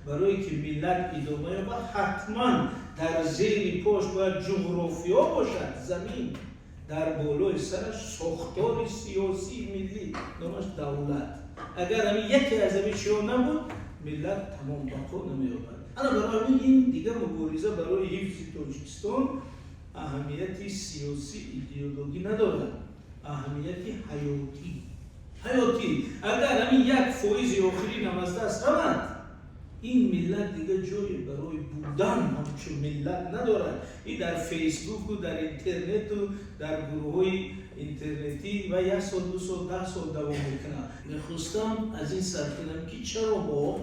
برای که ملت ادامه یابد حتما در زیر پاش باید جغرافیا باشد، زمین در بالای سرش ساختار سیاسی ملی نامش دولت. اگر همین یکی از همین چیزها نبود ملت تمام بقا نمی‌یابد. انا برای این دیگه مبارزه برای حفظ تاجیکستان اهمیتی سیاسی ایدئولوژی ندارد، اهمیتی حیاتی. اگر همین 1% آخری هم از دست رود این ملت دیگه جای برای بودن همچون ملت ندارد. این در فیسبوک و در اینترنت و در گروه‌های اینترنتی و 1 سال 2 سال 10 سال دوام میکنه. میخواستم از این سر کنم که چرا با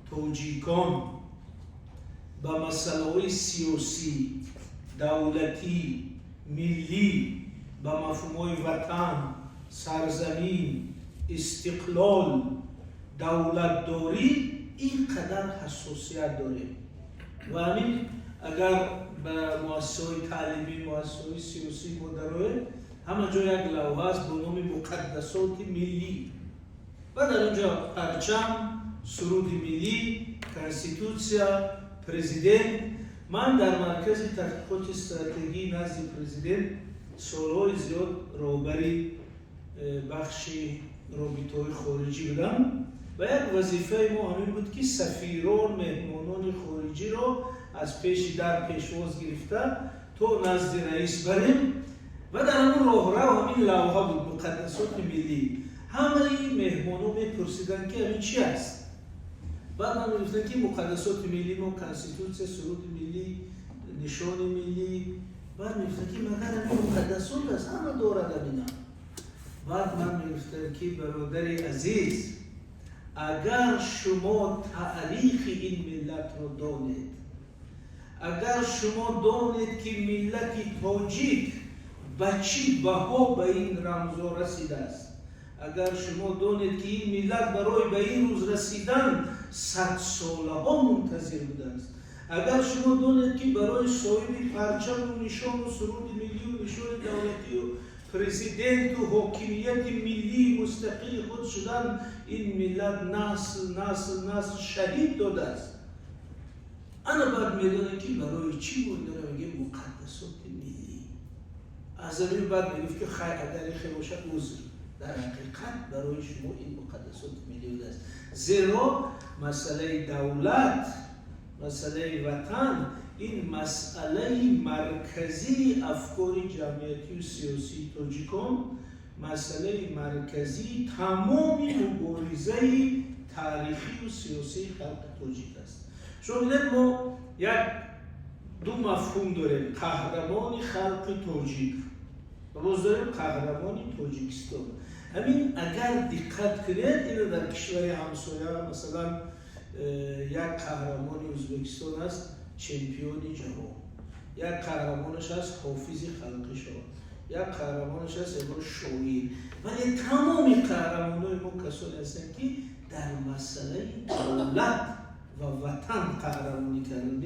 تاجیکان با مسائل سیاسی، دولتی، ملی، با مفهوم‌های وطن، سرزمین، استقلال، دولتداری اینقدر حساسیت داره. و همین اگر به مؤسسه‌های تعلیمی، مؤسسه‌های سیاسی مدرای همه جا یک لوحه است با نام مقدسات ملی و در اونجا پرچم، سرود ملی، کنستیتوسیا، پرزیدنت. من در مرکز تحقیقات استراتژی نزد پرزیدنت سالهای زیاد راهبری بخش رابطه‌های خارجی بودم و یک وظیفه ما همین بود که سفیران، مهمانان خارجی را از پیش در پیشواز گرفته تا نزد رئیس بریم و در همون راهرو همین لوحه بود مقدسات ملی. همه مهمانان میپرسیدن که همین چی است؟ بعد من میگفتن که مقدسات ملی ما کنستیتوسیا، سرود ملی، نشان ملی. بعد میگفتن که مگر همین مقدسات است، همه دارد همینا. بعد من میگفتم که برادر عزیز اگر شما تاریخ این ملت را دانید، اگر شما دانید که ملت تاجیک به چی بها به این رمزها رسیده است، اگر شما دانید که این ملت برای به این روز رسیدن 100 ساله ها منتظر بوده است، اگر شما دانید که برای صاحب پرچم و نشان و سرود ملی و نشان دولتی و پرزیدنت و حاکمیت ملی مستقل خود شدن این ملت نسل شهید داده است، انا بعد میدانه که برای چی بود داره میگه مقدسات ملی. از همین بعد میگفت که اگر خیر باشد عذر، در حقیقت برای شما این مقدسات ملی بوده است، زیرا مسئله دولت، مسئله وطن این مسئله مرکزی افکار جمعیتی و سیاسی تاجیکان، مسئله مرکزی تمام مبارزه تاریخی و سیاسی خلق تاجیک است. شما می‌بینید ما دو مفهوم داریم، قهرمان خلق تاجیک و باز داریم قهرمان تاجیکستان. همین اگر دقت کنید اینو در کشور همسایه مثلا یک قهرمان ازبکستان است چمپیون جهان، یک قهرمانش هست حافظ خلقشاه، یک قهرمانش هست امروز شاعر، ولی تمام قهرمانای ما کسانی هستند که در مسئله دولت و وطن قهرمانی کردن.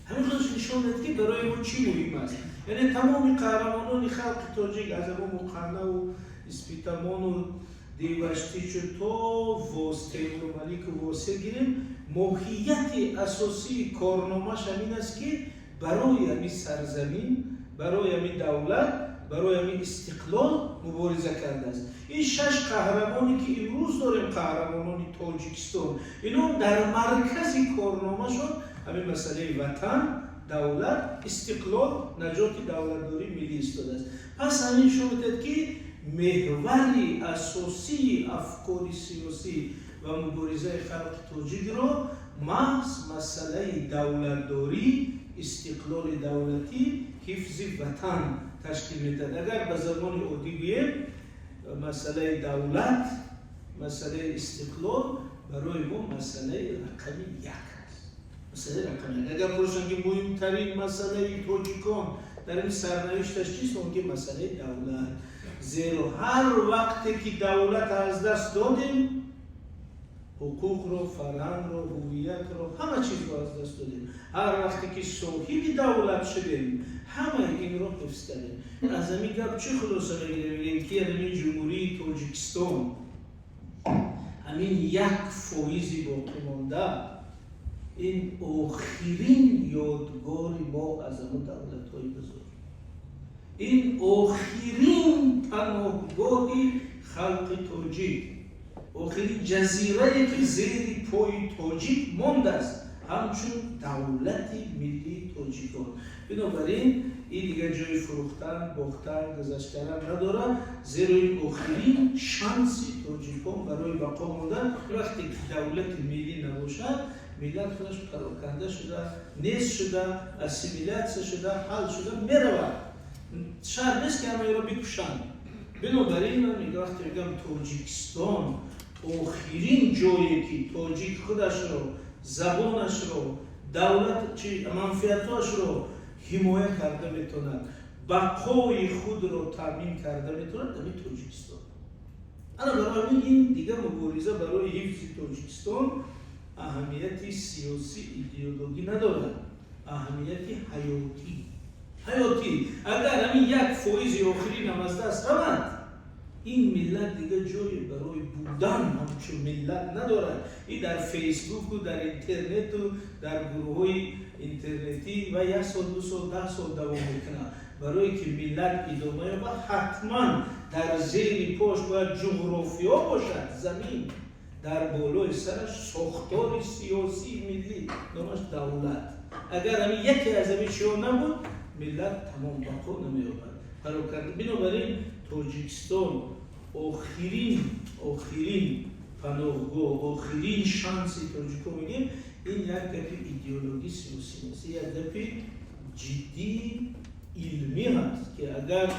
همین خودش نشان میده که برای ما چی مهم است. یعنی تمام قهرمانان خلق تاجیک از امام مقنع و اسپیتامان و دیوشتی تا واسطه و ملیک و واسطه گیریم، ماهیت اساسی کارنامه‌اش همین است که برای همین سرزمین، برای همین دولت، برای همین استقلال مبارزه کرده است. این 6 قهرمانی که امروز داریم، قهرمانان تاجیکستان، اینا در مرکز کارنامه‌شون همین مسئله وطن، دولت، استقلال، نجات دولتداری ملی ایستاده است. پس همین شما می‌دید که محوری اساسی افکار سیاسی و مبارزه خلق تاجیک را محض مسئله دولتداری، استقلال دولتی، حفظ وطن تشکیل می‌دهد. اگر به زبان عادی بگیم مسئله دولت، مسئله استقلال برای ما مسئله رقم 1 است. مسئله رقم 1. اگر پرسن که مهمترین مسئله تاجیکان در این سرنوشتش چیست؟ اون مسئله دولت. زیرا هر وقتی که دولت از دست دادیم حقوق رو، فرهنگ رو، هویت رو، همه چیز رو از دست دادیم. هر وقتی که صاحب دولت شدیم همه این رو حفظ کردیم. از همین گپ چه خلاصه بگیریم که همین جمهوری تاجیکستان همین 1% باقی مانده این آخرین یادگاری ما از اون دولت‌های بزرگ، این آخرین پناهگاهی خلق تاجیک، آخرین جزیره‌ای که زیر پای تاجیک مانده است، همچون دولت ملی تاجیکان. بنابراین این دیگه جای فروختن، باختن، گذشت کردن نداره، زیرا این آخرین شانس تاجیکان برای بقا ماندن. وقتی که دولت ملی نباشد، ملت خودش پراکنده شده، نیست شده، اسیمیلیت شده، حل شده، میرود. شاید نیست که همه را بکشند. بنابراین من میگم وقتی میگم تاجیکستان آخرین جایی که تاجیک خودش رو، زبانش رو، دولت منفعتاش رو حمایت کرده میتونند، بقای خود رو تامین کرده میتونند، در تاجیکستان. انا برای این دیگه مبارزه برای حفظ تاجیکستان اهمیتی سیاسی ایدئولوژی ندارد، اهمیتی حیاتی. اگر همین یک فایز آخرین هم از دست رود، این ملت دیگه جایی برای بودن همچون ملت ندارد. این در فیسبوک و در اینترنت و در گروه های اینترنتی و 1 سال 2 سال 10 سال دوام میکنه. برای که ملت ادامه و حتما در زیر پاش باید جغرافیا باشد، زمین در بالای سرش ساختار سیاسی ملی نامش دولت. اگر همین یکی از همین چیزها نبود، ملت تمام بقا نمی‌یابد. بنابراین تاجیکستان آخرین پناهگاه، آخرین شانسی تاجیکو میگیم، این یک گپی ایدئولوژی سیاسی نیست، یک گپی جدی علمی هست که اگر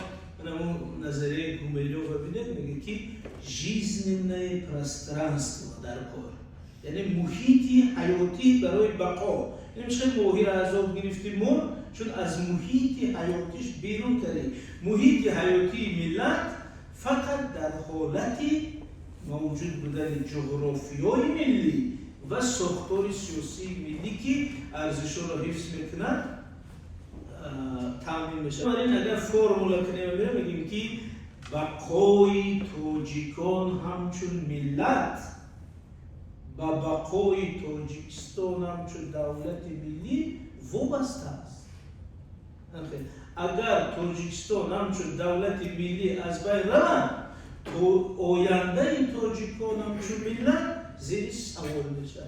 من نظریه گوملیوف ببینید میگه که жизненное пространство در کار، یعنی محیطی حیاتی برای بقا. یعنی میشه ماهی را از آب گرفتیم مرد، چون از محیط حیاتیش بیرون کرده. محیط حیاتی ملت فقط در حالتی موجود بودن جغرافیای ملی و ساختار سیاسی ملی که ارزش را حفظ میکنند تامین میشه. بنابراین اگر فرمولا کنیم میگیم که بقای تاجیکان همچون ملت و بقای تاجیکستان همچون دولت ملی وابسته است. اگر تاجیکستان همچون دولت ملی از بین رود، تو آینده تاجیکان همچون ملت زیر سوال میشه.